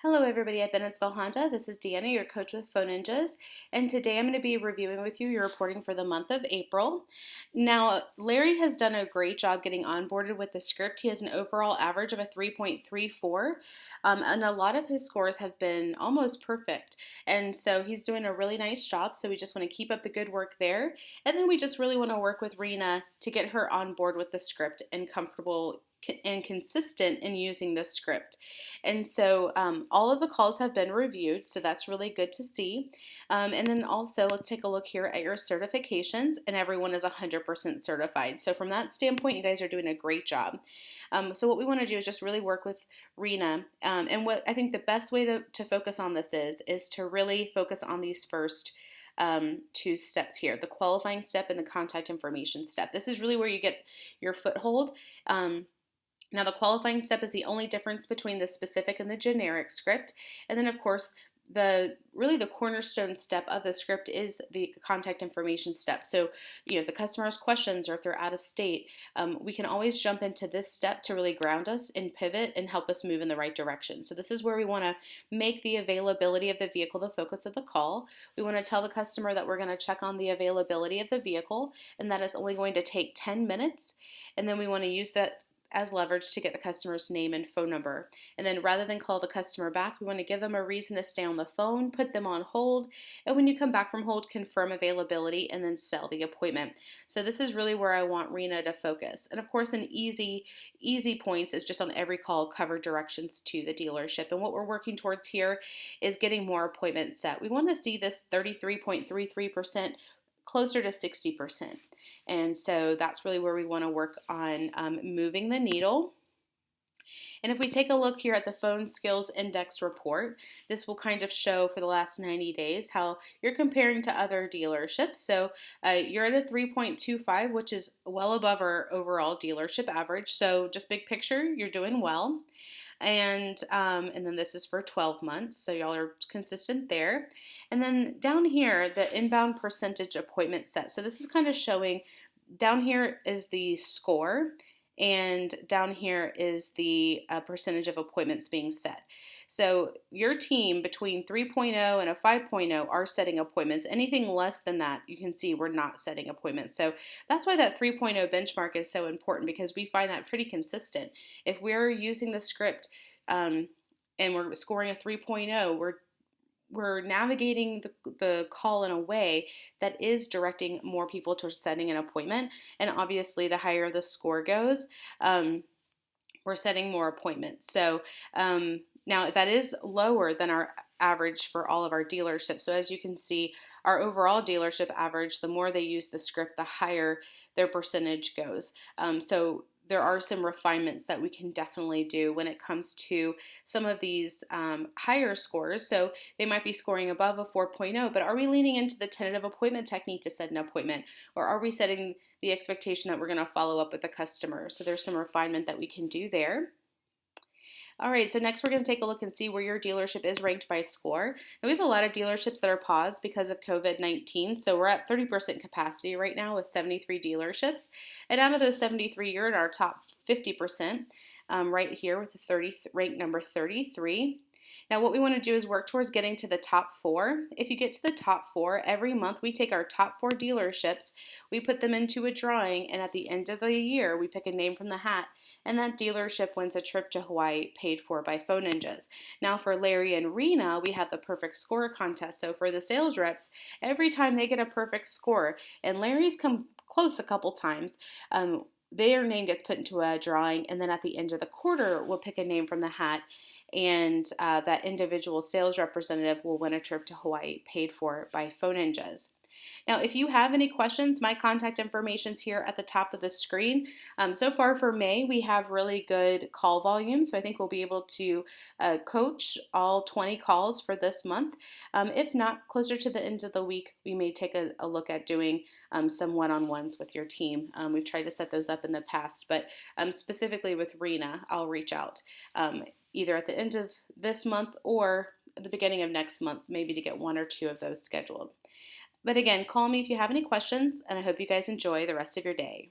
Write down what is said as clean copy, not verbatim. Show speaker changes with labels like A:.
A: Hello everybody at Bennettsville Honda. This is Deanna, your coach with Phone Ninjas, and today I'm going to be reviewing with you your reporting for the month of April. Now, Larry has done a great job getting onboarded with the script. He has an overall average of a 3.34, and a lot of his scores have been almost perfect, and so he's doing a really nice job, so we just want to keep up the good work there, and then we just really want to work with Rena to get her on board with the script and comfortable and consistent in using this script. And so all of the calls have been reviewed, so that's really good to see. And then also let's take a look here at your certifications, and everyone is 100% certified. So from that standpoint, you guys are doing a great job. So what we want to do is just really work with Rena. And what I think the best way to focus on this is to really focus on these first two steps here, the qualifying step and the contact information step. This is really where you get your foothold. Now, the qualifying step is the only difference between the specific and the generic script. And then, of course, the cornerstone step of the script is the contact information step. So, if the customer has questions or if they're out of state, we can always jump into this step to really ground us and pivot and help us move in the right direction. So this is where we want to make the availability of the vehicle the focus of the call. We want to tell the customer that we're going to check on the availability of the vehicle, and that is only going to take 10 minutes. And then we want to use that as leverage to get the customer's name and phone number. And then rather than call the customer back, we want to give them a reason to stay on the phone, put them on hold, and when you come back from hold, confirm availability and then sell the appointment. So this is really where I want Rena to focus. And of course, an easy points is just on every call cover directions to the dealership. And what we're working towards here is getting more appointments set. We want to see this 33.33% closer to 60%. And so that's really where we want to work on moving the needle. And if we take a look here at the Phone Skills Index report, this will kind of show for the last 90 days how you're comparing to other dealerships. So you're at a 3.25, which is well above our overall dealership average. So just big picture, you're doing well. And then this is for 12 months, so y'all are consistent there. And then down here, the inbound percentage appointment set. So this is kind of showing, down here is the score, and down here is the percentage of appointments being set. So your team between 3.0 and a 5.0 are setting appointments. Anything less than that, you can see we're not setting appointments. So that's why that 3.0 benchmark is so important, because we find that pretty consistent. If we're using the script and we're scoring a 3.0, we're navigating the call in a way that is directing more people towards setting an appointment. And obviously, the higher the score goes, we're setting more appointments. So now that is lower than our average for all of our dealerships. So as you can see, our overall dealership average, the more they use the script, the higher their percentage goes. So there are some refinements that we can definitely do when it comes to some of these higher scores. So they might be scoring above a 4.0, but are we leaning into the tentative appointment technique to set an appointment? Or are we setting the expectation that we're going to follow up with the customer? So there's some refinement that we can do there. All right, so next we're going to take a look and see where your dealership is ranked by score. Now we have a lot of dealerships that are paused because of COVID-19, so we're at 30% capacity right now with 73 dealerships. And out of those 73, you're in our top 50% right here with the rank number 33. Now what we want to do is work towards getting to the top 4. If you get to the top 4, every month we take our top 4 dealerships, we put them into a drawing, and at the end of the year we pick a name from the hat, and that dealership wins a trip to Hawaii paid for by Phone Ninjas. Now for Larry and Rena, we have the perfect score contest. So for the sales reps, every time they get a perfect score, and Larry's come close a couple times, their name gets put into a drawing, and then at the end of the quarter, we'll pick a name from the hat, and that individual sales representative will win a trip to Hawaii paid for by Phone Ninjas. Now, if you have any questions, my contact information is here at the top of the screen. So far for May, we have really good call volume, so I think we'll be able to coach all 20 calls for this month. If not, closer to the end of the week, we may take a look at doing some one-on-ones with your team. We've tried to set those up in the past, but specifically with Rena, I'll reach out either at the end of this month or at the beginning of next month, maybe to get 1 or 2 of those scheduled. But again, call me if you have any questions, and I hope you guys enjoy the rest of your day.